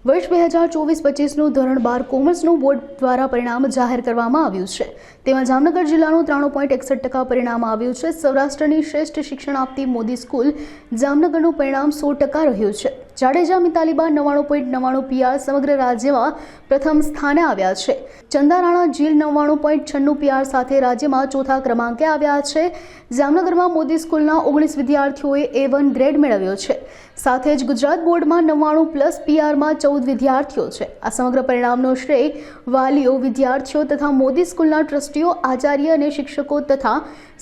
વર્ષ 2024-25નું ધોરણ 12 કોમર્સનું બોર્ડ દ્વારા પરિણામ જાહેર કરવામાં આવ્યું છે. તેમાં જામનગર જિલ્લાનું 93.61% પરિણામ આવ્યું છે. સૌરાષ્ટ્રની શ્રેષ્ઠ શિક્ષણ આપતી મોદી સ્કૂલ જામનગરનું પરિણામ 100% રહ્યું છે. જાડેજા મિતાલીબા 99.99 PR સમગ્ર રાજ્યમાં પ્રથમ સ્થાને આવ્યા છે. ચંદારાણા જીલ 99.96 PR સાથે રાજ્યમાં ચોથા ક્રમાંકે આવ્યા છે. જામનગરમાં મોદી સ્કૂલના 19 વિદ્યાર્થીઓએ A1 ગ્રેડ મેળવ્યો છે. સાથે જ ગુજરાત બોર્ડમાં 99+ PRમાં 14 વિદ્યાર્થીઓ છે. આ સમગ્ર પરિણામનો શ્રેય વાલીઓ, વિદ્યાર્થીઓ તથા મોદી સ્કૂલના ટ્રસ્ટીઓ, આચાર્ય અને શિક્ષકો તથા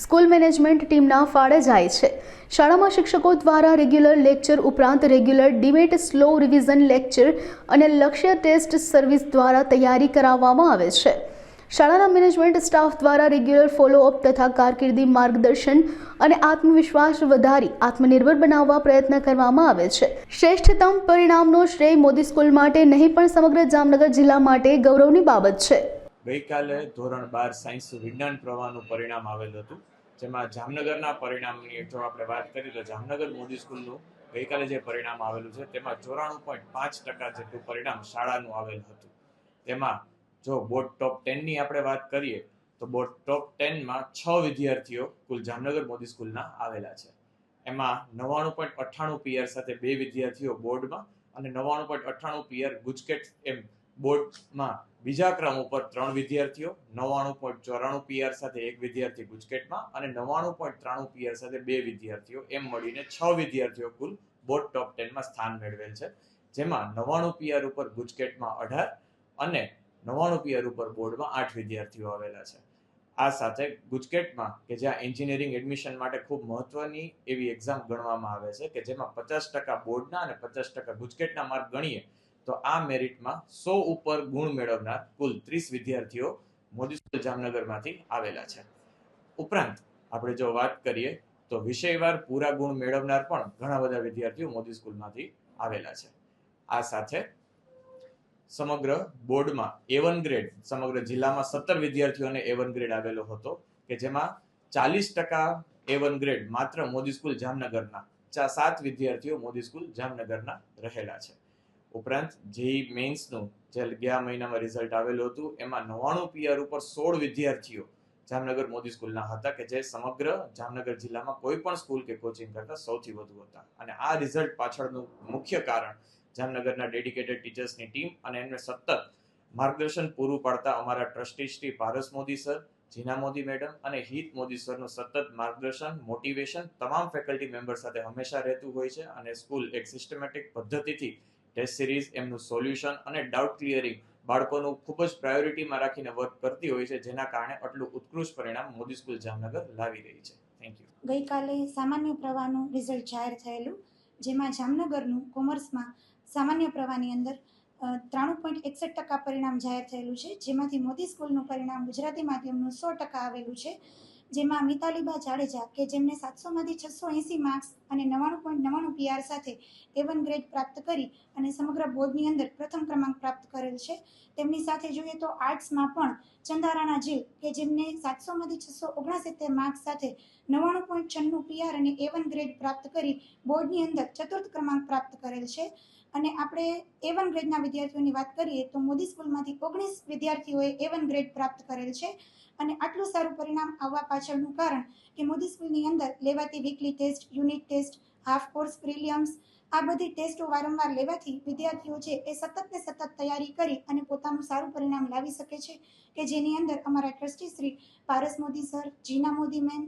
સ્કૂલ મેનેજમેન્ટ ટીમના ફાળે જાય છે. શાળામાં શિક્ષકો દ્વારા રેગ્યુલર લેક્ચર ઉપરાંત regular debate, slow revision lecture અને લક્ષ્ય ટેસ્ટ સર્વિસ દ્વારા તૈયારી કરાવવામાં આવે છે. શાળાના મેનેજમેન્ટ સ્ટાફ દ્વારા રેગ્યુલર ફોલોઅપ તથા કારકિર્દી માર્ગદર્શન અને આત્મવિશ્વાસ વધારી આત્મનિર્ભર બનાવવા પ્રયત્ન કરવામાં આવે છે. શ્રેષ્ઠતમ પરિણામનો શ્રેય મોદી સ્કૂલ માટે નહીં પણ સમગ્ર જામનગર જિલ્લા માટે ગૌરવની બાબત છે. ગઈકાલે ધોરણ 12 સાયન્સ વિજ્ઞાન પ્રવાહનું પરિણામ આવેલું હતું, જેમાં જામનગરના પરિણામની જો આપણે વાત કરીએ તો જામનગર મોદી સ્કૂલનું ગઈકાલે જે પરિણામ આવેલું છે તેમાં 94.5% જેટલું પરિણામ શાળાનું આવેલું હતું. તેમાં જો બોર્ડ ટોપ 10ની આપણે વાત કરીએ તો બોર્ડ ટોપ 10માં 6 વિદ્યાર્થીઓ કુલ જામનગર મોદી સ્કૂલના આવેલા છે. એમાં 99.98 PR સાથે 2 વિદ્યાર્થીઓ બોર્ડમાં અને 99.98 PR ગુજકેટ એમ બોર્ડમાં બીજા ક્રમ ઉપર 3 વિદ્યાર્થીઓ, 99.94 PR સાથે 1 વિદ્યાર્થી ગુજકેટમાં અને 99.93 PR સાથે 2 વિદ્યાર્થીઓ, એમ મળીને 6 વિદ્યાર્થીઓ કુલ બોર્ડ ટોપ 10માં સ્થાન મેળવેલ છે. જેમાં 99 PR ઉપર ગુજકેટમાં 18 અને 99 PR ઉપર બોર્ડમાં 8 વિદ્યાર્થીઓ આવેલા છે. આ સાથે ગુજકેટમાં કે જ્યાં એન્જિનિયરિંગ એડમિશન માટે ખૂબ મહત્વની એવી એક્ઝામ ગણવામાં આવે છે કે જેમાં 50% બોર્ડના અને 50% ગુજકેટના માર્ક ગણીએ તો આ મેરિટમાં 100 ઉપર ગુણ મેળવનાર કુલ 30 વિદ્યાર્થીઓ મોદી સ્કૂલ જામનગરમાંથી આવેલા છે. ઉપરાંત આપણે જો વાત કરીએ તો વિષયવાર પૂરા ગુણ મેળવનાર પણ ઘણા બધા વિદ્યાર્થીઓ મોદી સ્કૂલમાંથી આવેલા છે. આ સાથે સમગ્ર બોર્ડમાં A1 ગ્રેડ સમગ્ર જિલ્લામાં 17 વિદ્યાર્થીઓને A1 ગ્રેડ આવેલો હતો કે જેમાં 40% A1 ગ્રેડ માત્ર મોદી સ્કૂલ જામનગરના 7 વિદ્યાર્થીઓ મોદી સ્કૂલ જામનગરના રહેલા છે. ઉપરાંત જેઈ મેન્સનું જે ગયા મહિનામાં રિઝલ્ટ આવેલું હતું એમાં 99 PR ઉપર 16 વિદ્યાર્થીઓ જામનગર મોદી સ્કૂલના હતા કે જે સમગ્ર જામનગર જિલ્લામાં કોઈ પણ સ્કૂલ કે કોચિંગ કરતા સૌથી વધુ હતા. અને આ રિઝલ્ટ પાછળનું મુખ્ય કારણ જામનગરના ડેડિકેટેડ ટીચર્સની ટીમ અને એમને સતત માર્ગદર્શન પૂરું પાડતા અમારા ટ્રસ્ટી શ્રી પારસ મોદી સર, જીના મોદી મેડમ અને હિત મોદી સરનું સતત માર્ગદર્શન, મોટિવેશન તમામ ફેકલ્ટી મેમ્બર સાથે હંમેશા રહેતું હોય છે. અને સ્કૂલ એક સિસ્ટમેટિક પદ્ધતિથી ટેસ્ટ સિરીઝ, એમનું સોલ્યુશન અને ડાઉટ ક્લિયરિંગ બાળકોનું ખૂબ જ પ્રાયોરિટીમાં રાખીને વર્ક કરતી હોય છે, જેના કારણે આટલું ઉત્કૃષ્ટ પરિણામ મોદી સ્કૂલ જામનગર લાવી રહી છે. Thank you. ગઈકાલે સામાન્ય પ્રવાહનું રિઝલ્ટ જાહેર થયેલું, જેમાં જામનગરનું કોમર્સમાં સામાન્ય પ્રવાહની અંદર 93.61% પરિણામ જાહેર થયેલું છે, જેમાંથી મોદી સ્કૂલનું પરિણામ ગુજરાતી માધ્યમનું 100% આવેલું છે. જેમાં મિતાલીબા જાડેજા કે જેમને 700માંથી 680 માર્ક્સ અને 99.99 PR સાથે A1 ગ્રેડ પ્રાપ્ત કરી અને સમગ્ર બોર્ડની અંદર પ્રથમ ક્રમાંક પ્રાપ્ત કરેલ છે. તેમની સાથે જોઈએ તો આર્ટ્સમાં પણ ચંદારાણા જીલ કે જેમને 700માંથી 669 માર્ક્સ સાથે 99.96 PR અને A1 ગ્રેડ પ્રાપ્ત કરી બોર્ડની અંદર ચતુર્થ ક્રમાંક પ્રાપ્ત કરેલ છે. અને આપણે A1 ગ્રેડના વિદ્યાર્થીઓની વાત કરીએ તો મોદી સ્કૂલમાંથી 19 વિદ્યાર્થીઓએ A1 ગ્રેડ પ્રાપ્ત કરેલ છે. અને આટલું સારું પરિણામ આવવા પાછળનું કારણ કે મોદી સ્કૂલની અંદર લેવાતી weekly test, unit test, half course prelims આ બધી ટેસ્ટો વારંવાર લેવાથી વિદ્યાર્થીઓ છે એ સતત ને સતત તૈયારી કરી અને પોતાનું સારું પરિણામ લાવી શકે છે. કે જેની અંદર અમારા ટ્રસ્ટી શ્રી પારસ મોદી સર, જીના મોદી મેમ,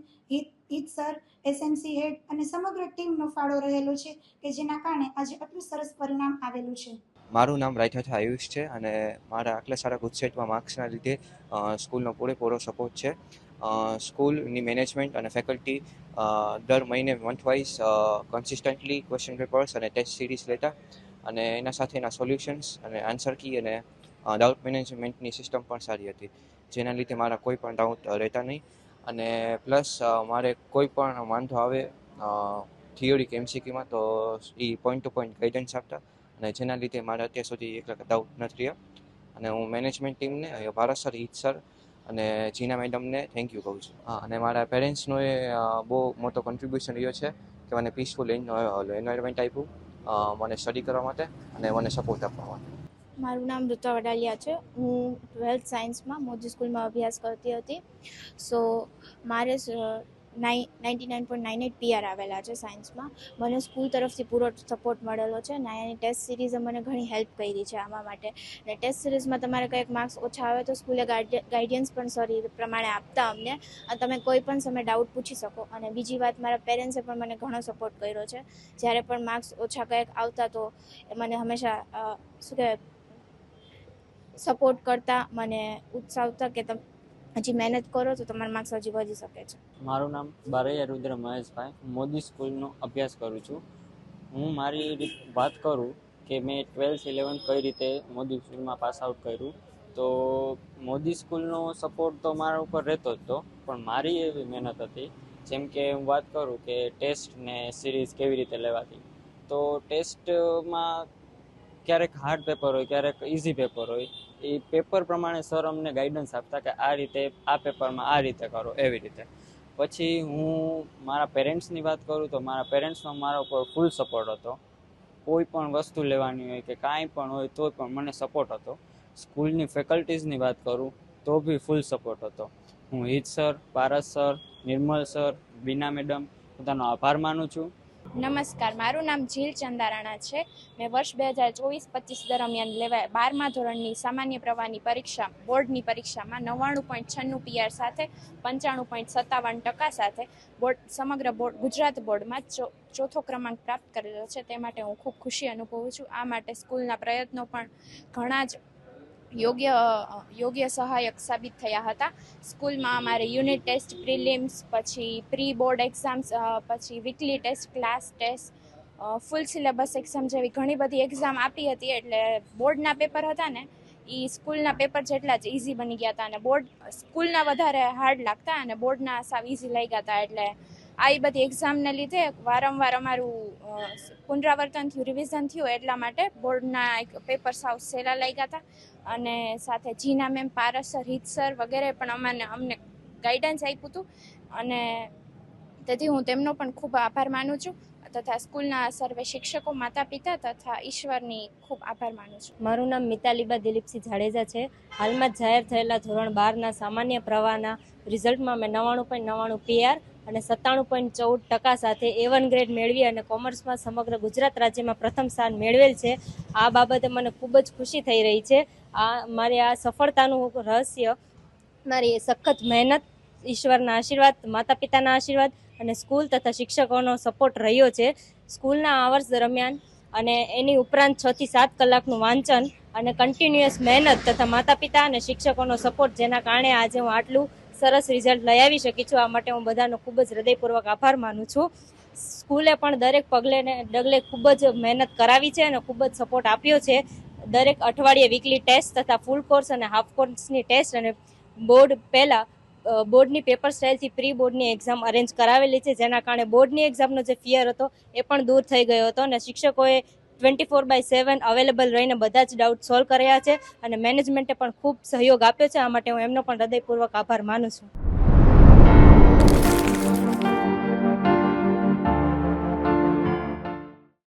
હિત સર, SMC હેડ અને સમગ્ર ટીમનો ફાળો રહેલો છે કે જેના કારણે આજે આટલું સરસ પરિણામ આવેલું છે. મારું નામ રાયઠા આયુષ છે અને મારા આટલા સારા ગુજકેટમાં માર્ક્સના લીધે સ્કૂલનો પૂરેપૂરો સપોર્ટ છે. સ્કૂલની મેનેજમેન્ટ અને ફેકલ્ટી દર મહિને month wise consistently question papers અને ટેસ્ટ સિરીઝ લેતા અને એના સાથે એના સોલ્યુશન્સ અને આન્સર કી અને ડાઉટ મેનેજમેન્ટની સિસ્ટમ પણ સારી હતી, જેના લીધે મારા કોઈ પણ ડાઉટ રહેતા નહીં. અને પ્લસ મારે કોઈ પણ વાંધો આવે થિયોરી કે MCQમાં તો એ પોઈન્ટ ટુ પોઈન્ટ ગાઈડન્સ આપતા અને જેના લીધે મારે અત્યાર સુધી એક ડાઉટ નથી રહ્યા. અને હું મેનેજમેન્ટ ટીમને, ભારત સર, હિત સર અને જીના મેડમને થેન્ક યુ કહું છું. અને મારા પેરેન્ટ્સનો એ બહુ મોટો કોન્ટ્રીબ્યુશન રહ્યો છે કે મને પીસફુલ એન્વાયરમેન્ટ આપ્યું મને સ્ટડી કરવા માટે અને મને સપોર્ટ આપવા માટે. મારું નામ ઋતા વડાલિયા છે. હું 12th સાયન્સમાં મોદી સ્કૂલમાં અભ્યાસ કરતી હતી. સો મારે 99.98 PR આવેલા છે સાયન્સમાં. મને સ્કૂલ તરફથી પૂરો સપોર્ટ મળેલો છે અને અહીંયાની ટેસ્ટ સિરીઝે મને ઘણી હેલ્પ કરી છે આમાં માટે. અને ટેસ્ટ સિરીઝમાં તમારે કંઈક માર્ક્સ ઓછા આવે તો સ્કૂલે ગાઈડન્સ પણ સારી પ્રમાણે આપતા અમને, અને તમે કોઈ પણ સમય ડાઉટ પૂછી શકો. અને બીજી વાત, મારા પેરેન્ટ્સે પણ મને ઘણો સપોર્ટ કર્યો છે. જ્યારે પણ માર્ક્સ ઓછા કંઈક આવતા તો એ મને હંમેશા શું કહેવાય સપોર્ટ કરતા, મને ઉત્સાહતા કે તમે હજી મહેનત કરો તો તમારા માર્ક્સ હજી વધી શકે છે. મારું નામ બારૈયા રુદ્ર મહેશભાઈ. હું મોદી સ્કૂલનો અભ્યાસ કરું છું. હું મારી વાત કરું કે મેં 12th 11th કઈ રીતે મોદી સ્કૂલમાં પાસ આઉટ કર્યું, તો મોદી સ્કૂલનો સપોર્ટ તો મારા ઉપર રહેતો જ હતો, પણ મારી એવી મહેનત હતી. જેમ કે હું વાત કરું કે ટેસ્ટ ને સિરીઝ કેવી રીતે લેવાતી, તો ટેસ્ટમાં ક્યારેક હાર્ડ પેપર હોય, ક્યારેક ઇઝી પેપર હોય. એ પેપર પ્રમાણે સર અમને ગાઈડન્સ આપતા કે આ રીતે આ પેપરમાં આ રીતે કરો, એવી રીતે. પછી હું મારા પેરેન્ટ્સની વાત કરું તો મારા પેરેન્ટ્સનો મારા ઉપર ફૂલ સપોર્ટ હતો. કોઈ પણ વસ્તુ લેવાની હોય કે કાંઈ પણ હોય તો પણ મને સપોર્ટ હતો. સ્કૂલની ફેકલ્ટીઝની વાત કરું તો બી ફૂલ સપોર્ટ હતો. હું હિત સર, પારસ સર, નિર્મલ સર, બીના મેડમ બધાનો આભાર માનું છું. નમસ્કાર, મારું નામ જીલ ચંદારાણા છે. મેં વર્ષ 2024-25 દરમિયાન લેવાય 12મા ધોરણની સામાન્ય પ્રવાહની પરીક્ષા બોર્ડની પરીક્ષામાં 99.96 PR સાથે 95.57% સાથે સમગ્ર બોર્ડ ગુજરાત બોર્ડમાં ચોથો ક્રમાંક પ્રાપ્ત કરેલો છે. તે માટે હું ખૂબ ખુશી અનુભવું છું. આ માટે સ્કૂલના પ્રયત્નો પણ ઘણા જ યોગ્ય સહાયક સાબિત થયા હતા. સ્કૂલમાં અમારે યુનિટ ટેસ્ટ, પ્રિલિમ્સ, પછી પ્રી બોર્ડ એક્ઝામ્સ, પછી weekly test, class test, full syllabus exam જેવી ઘણી બધી એક્ઝામ આપી હતી. એટલે બોર્ડના પેપર હતા ને એ સ્કૂલના પેપર જેટલા જ ઇઝી બની ગયા હતા, અને બોર્ડ સ્કૂલના વધારે હાર્ડ લાગતા અને બોર્ડના સાવ ઇઝી લઈ ગયા હતા. એટલે આ બધી એક્ઝામને લીધે વારંવાર અમારું પુનરાવર્તન થયું, રિવિઝન થયું, એટલા માટે બોર્ડના પેપર સાવ સહેલા લઈ ગયા હતા. અને સાથે જીના મેમ, પારસ સર, હિત સર વગેરે પણ અમને ગાઈડન્સ આપ્યું હતું, અને તેથી હું તેમનો પણ ખૂબ આભાર માનું છું, તથા સ્કૂલના સર્વે શિક્ષકો, માતા પિતા તથા ઈશ્વરની ખૂબ આભાર માનું છું. મારું નામ મિતાલીબા દિલીપસિંહ જાડેજા છે. હાલમાં જ જાહેર થયેલા ધોરણ 12ના સામાન્ય પ્રવાહના રિઝલ્ટમાં મેં 99.99 PR અને 97.14% સાથે A1 ગ્રેડ મેળવી અને કોમર્સમાં સમગ્ર ગુજરાત રાજ્યમાં પ્રથમ સ્થાન મેળવેલ છે. આ બાબતે મને ખૂબ જ ખુશી થઈ રહી છે. મારી આ સફળતાનું રહસ્ય મારી સખત મહેનત, ઈશ્વરના આશીર્વાદ, માતા પિતાના આશીર્વાદ અને સ્કૂલ તથા શિક્ષકોનો સપોર્ટ રહ્યો છે. સ્કૂલના આવર્સ દરમિયાન અને એની ઉપરાંત 6 થી 7 કલાકનું વાંચન અને કન્ટિન્યુઅસ મહેનત તથા માતા પિતા અને શિક્ષકોનો સપોર્ટ, જેના કારણે આજે હું આટલું સરસ રિઝલ્ટ લઈ આવી શકી છું. આ માટે હું બધાનો ખૂબ જ હૃદયપૂર્વક આભાર માનું છું. સ્કૂલે પણ દરેક પગલે ને ડગલે ખૂબ જ મહેનત કરાવી છે અને ખૂબ જ સપોર્ટ આપ્યો છે. દરેક અઠવાડિયે વીકલી ટેસ્ટ તથા ફૂલ કોર્સ અને હાફ કોર્સની ટેસ્ટ અને બોર્ડ પહેલાં બોર્ડની પેપર સ્ટાઇલથી પ્રી બોર્ડની એક્ઝામ અરેન્જ કરાવેલી છે, જેના કારણે બોર્ડની એક્ઝામનો જે ફિયર હતો એ પણ દૂર થઈ ગયો હતો. અને શિક્ષકોએ 24/7 અવેલેબલ રહીને બધા જ ડાઉટ સોલ્વ કર્યા છે અને મેનેજમેન્ટે પણ ખૂબ સહયોગ આપ્યો છે. આ માટે હું એમનો પણ હૃદયપૂર્વક આભાર માનું છું.